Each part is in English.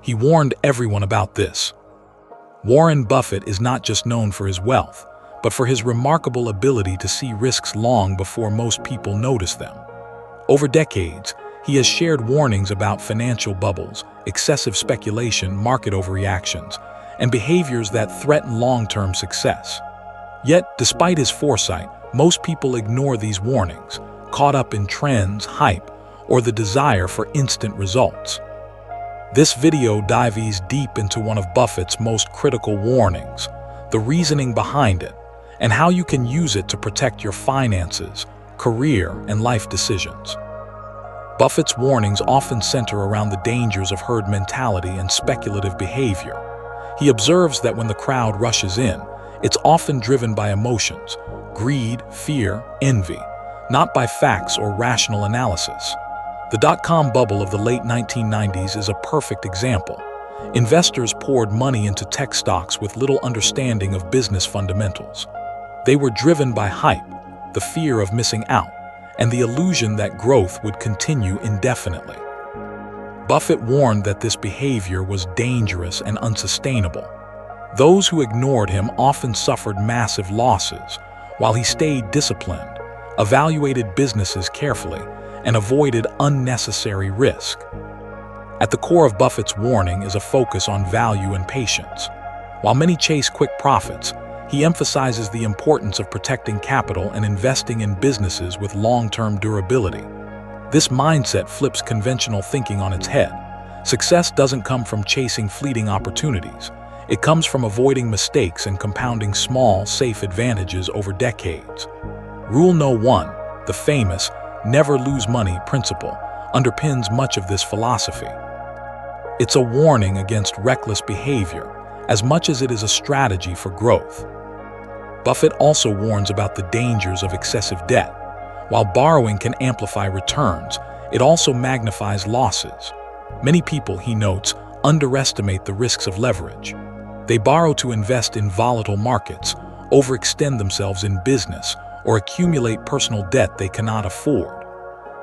He warned everyone about this. Warren Buffett is not just known for his wealth, but for his remarkable ability to see risks long before most people notice them. Over decades, he has shared warnings about financial bubbles, excessive speculation, market overreactions, and behaviors that threaten long-term success. Yet, despite his foresight, most people ignore these warnings, caught up in trends, hype, or the desire for instant results. This video dives deep into one of Buffett's most critical warnings, the reasoning behind it, and how you can use it to protect your finances, career, and life decisions. Buffett's warnings often center around the dangers of herd mentality and speculative behavior. He observes that when the crowd rushes in, it's often driven by emotions, greed, fear, envy, not by facts or rational analysis. The dot-com bubble of the late 1990s is a perfect example. Investors poured money into tech stocks with little understanding of business fundamentals. They were driven by hype, the fear of missing out, and the illusion that growth would continue indefinitely. Buffett warned that this behavior was dangerous and unsustainable. Those who ignored him often suffered massive losses, while he stayed disciplined, evaluated businesses carefully, and avoided unnecessary risk. At the core of Buffett's warning is a focus on value and patience. While many chase quick profits, he emphasizes the importance of protecting capital and investing in businesses with long-term durability. This mindset flips conventional thinking on its head. Success doesn't come from chasing fleeting opportunities. It comes from avoiding mistakes and compounding small, safe advantages over decades. Rule No. 1, the famous never lose money principle, underpins much of this philosophy. It's a warning against reckless behavior, as much as it is a strategy for growth. Buffett also warns about the dangers of excessive debt. While borrowing can amplify returns, it also magnifies losses. Many people, he notes, underestimate the risks of leverage. They borrow to invest in volatile markets, overextend themselves in business, or accumulate personal debt they cannot afford.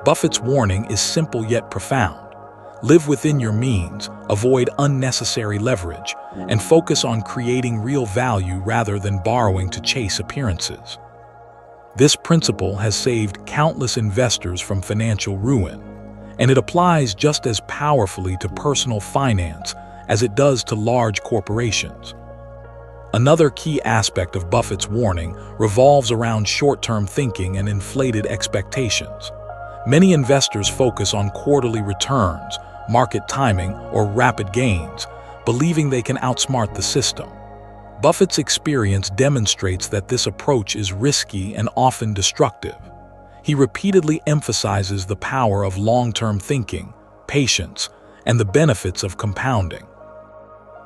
Buffett's warning is simple yet profound. Live within your means, avoid unnecessary leverage, and focus on creating real value rather than borrowing to chase appearances. This principle has saved countless investors from financial ruin, and it applies just as powerfully to personal finance as it does to large corporations. Another key aspect of Buffett's warning revolves around short-term thinking and inflated expectations. Many investors focus on quarterly returns, market timing, or rapid gains, believing they can outsmart the system. Buffett's experience demonstrates that this approach is risky and often destructive. He repeatedly emphasizes the power of long-term thinking, patience, and the benefits of compounding.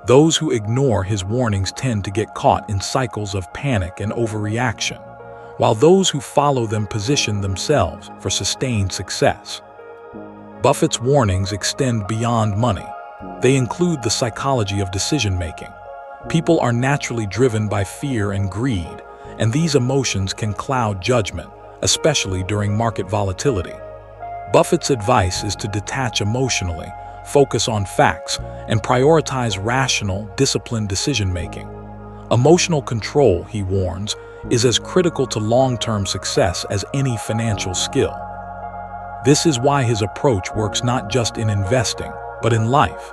Those who ignore his warnings tend to get caught in cycles of panic and overreaction, while those who follow them position themselves for sustained success. Buffett's warnings extend beyond money. They include the psychology of decision-making. People are naturally driven by fear and greed, and these emotions can cloud judgment, especially during market volatility. Buffett's advice is to detach emotionally, focus on facts, and prioritize rational, disciplined decision-making. Emotional control, he warns, is as critical to long-term success as any financial skill. This is why his approach works not just in investing, but in life.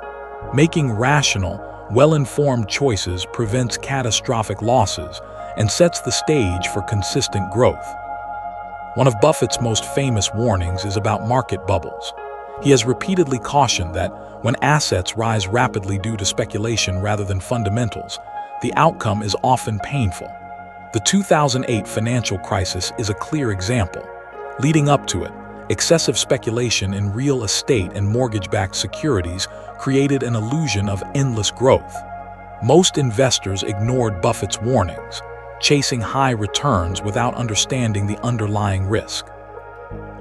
Making rational, well-informed choices prevents catastrophic losses and sets the stage for consistent growth. One of Buffett's most famous warnings is about market bubbles. He has repeatedly cautioned that when assets rise rapidly due to speculation rather than fundamentals, the outcome is often painful. The 2008 financial crisis is a clear example. Leading up to it, excessive speculation in real estate and mortgage-backed securities created an illusion of endless growth. Most investors ignored Buffett's warnings, chasing high returns without understanding the underlying risk.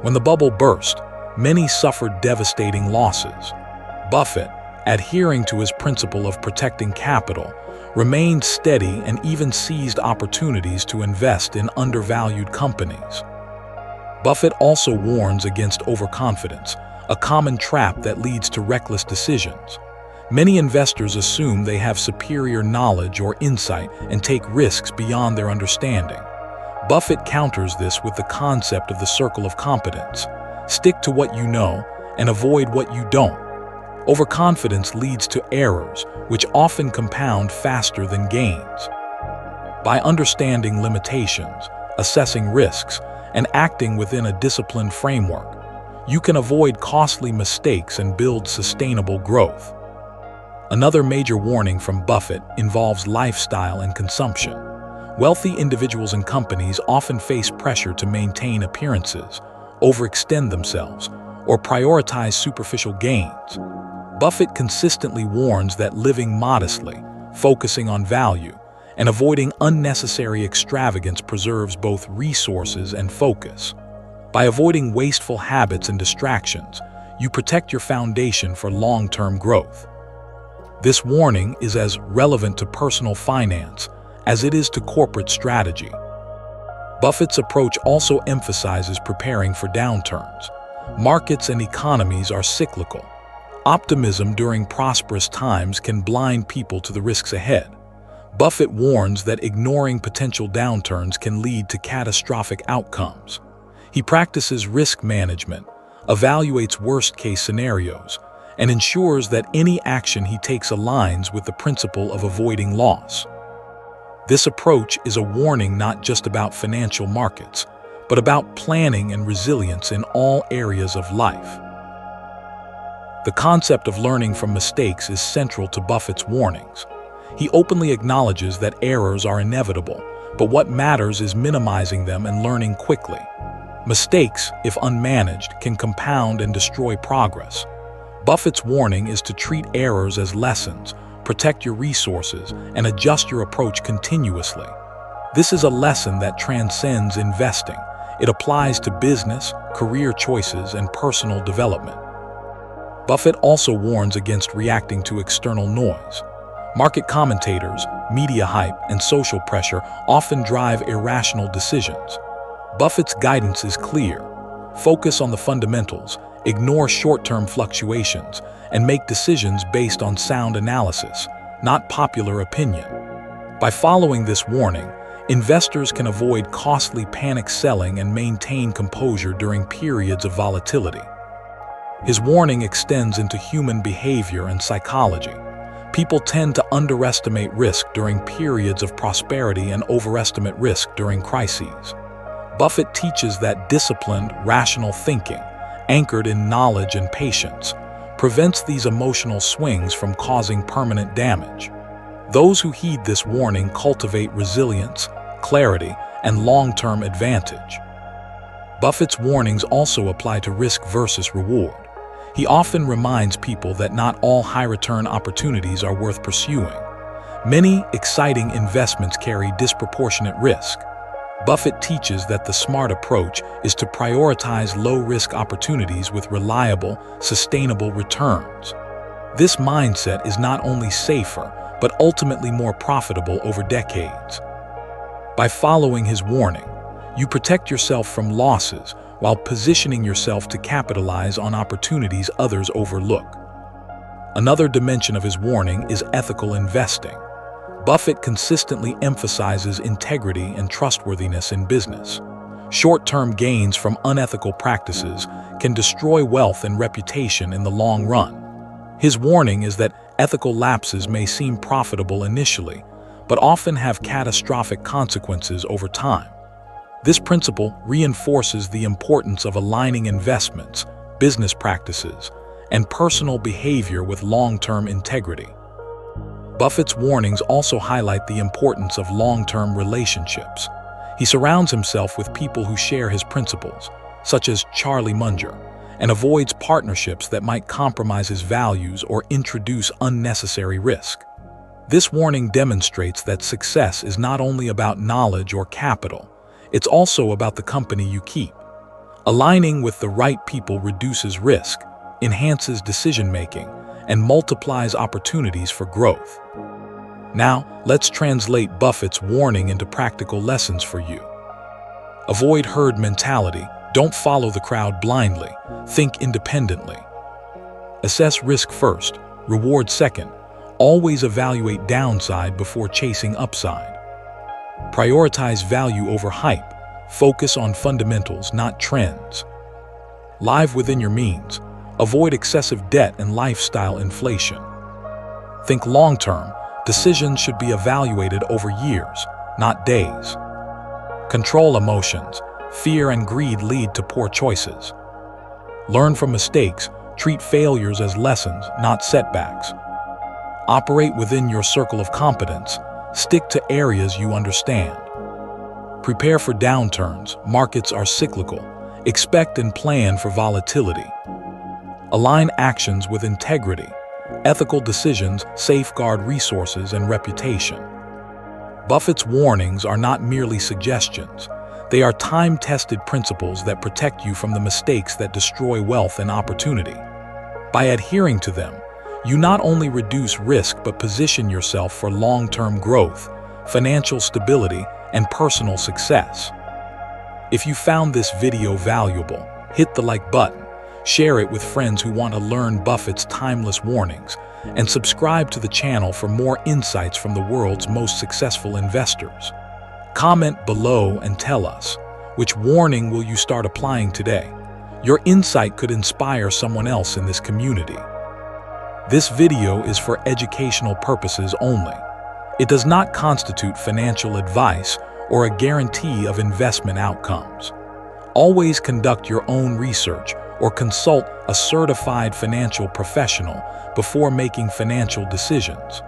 When the bubble burst, many suffered devastating losses. Buffett, adhering to his principle of protecting capital, remained steady and even seized opportunities to invest in undervalued companies. Buffett also warns against overconfidence, a common trap that leads to reckless decisions. Many investors assume they have superior knowledge or insight and take risks beyond their understanding. Buffett counters this with the concept of the circle of competence. Stick to what you know and avoid what you don't. Overconfidence leads to errors, which often compound faster than gains. By understanding limitations, assessing risks, and acting within a disciplined framework, you can avoid costly mistakes and build sustainable growth. Another major warning from Buffett involves lifestyle and consumption. Wealthy individuals and companies often face pressure to maintain appearances, overextend themselves, or prioritize superficial gains. Buffett consistently warns that living modestly, focusing on value, and avoiding unnecessary extravagance preserves both resources and focus. By avoiding wasteful habits and distractions, you protect your foundation for long-term growth. This warning is as relevant to personal finance as it is to corporate strategy. Buffett's approach also emphasizes preparing for downturns. Markets and economies are cyclical. Optimism during prosperous times can blind people to the risks ahead. Buffett warns that ignoring potential downturns can lead to catastrophic outcomes. He practices risk management, evaluates worst-case scenarios, and ensures that any action he takes aligns with the principle of avoiding loss. This approach is a warning not just about financial markets, but about planning and resilience in all areas of life. The concept of learning from mistakes is central to Buffett's warnings. He openly acknowledges that errors are inevitable, but what matters is minimizing them and learning quickly. Mistakes, if unmanaged, can compound and destroy progress. Buffett's warning is to treat errors as lessons, protect your resources, and adjust your approach continuously. This is a lesson that transcends investing. It applies to business, career choices, and personal development. Buffett also warns against reacting to external noise. Market commentators, media hype, and social pressure often drive irrational decisions. Buffett's guidance is clear. Focus on the fundamentals, ignore short-term fluctuations, and make decisions based on sound analysis, not popular opinion. By following this warning, investors can avoid costly panic selling and maintain composure during periods of volatility. His warning extends into human behavior and psychology. People tend to underestimate risk during periods of prosperity and overestimate risk during crises. Buffett teaches that disciplined, rational thinking, anchored in knowledge and patience, prevents these emotional swings from causing permanent damage. Those who heed this warning cultivate resilience, clarity, and long-term advantage. Buffett's warnings also apply to risk versus reward. He often reminds people that not all high-return opportunities are worth pursuing. Many exciting investments carry disproportionate risk. Buffett teaches that the smart approach is to prioritize low-risk opportunities with reliable, sustainable returns. This mindset is not only safer, but ultimately more profitable over decades. By following his warning, you protect yourself from losses while positioning yourself to capitalize on opportunities others overlook. Another dimension of his warning is ethical investing. Buffett consistently emphasizes integrity and trustworthiness in business. Short-term gains from unethical practices can destroy wealth and reputation in the long run. His warning is that ethical lapses may seem profitable initially, but often have catastrophic consequences over time. This principle reinforces the importance of aligning investments, business practices, and personal behavior with long-term integrity. Buffett's warnings also highlight the importance of long-term relationships. He surrounds himself with people who share his principles, such as Charlie Munger, and avoids partnerships that might compromise his values or introduce unnecessary risk. This warning demonstrates that success is not only about knowledge or capital, it's also about the company you keep. Aligning with the right people reduces risk, enhances decision-making, and multiplies opportunities for growth. Now, let's translate Buffett's warning into practical lessons for you. Avoid herd mentality. Don't follow the crowd blindly. Think independently. Assess risk first. Reward second. Always evaluate downside before chasing upside. Prioritize value over hype. Focus on fundamentals, not trends. Live within your means. Avoid excessive debt and lifestyle inflation. Think long-term. Decisions should be evaluated over years, not days. Control emotions. Fear and greed lead to poor choices. Learn from mistakes. Treat failures as lessons, not setbacks. Operate within your circle of competence. Stick to areas you understand. Prepare for downturns. Markets are cyclical. Expect and plan for volatility. Align actions with integrity. Ethical decisions safeguard resources and reputation. Buffett's warnings are not merely suggestions. They are time-tested principles that protect you from the mistakes that destroy wealth and opportunity. By adhering to them, you not only reduce risk but position yourself for long-term growth, financial stability, and personal success. If you found this video valuable, hit the like button, share it with friends who want to learn Buffett's timeless warnings, and subscribe to the channel for more insights from the world's most successful investors. Comment below and tell us, which warning will you start applying today? Your insight could inspire someone else in this community. This video is for educational purposes only. It does not constitute financial advice or a guarantee of investment outcomes. Always conduct your own research or consult a certified financial professional before making financial decisions.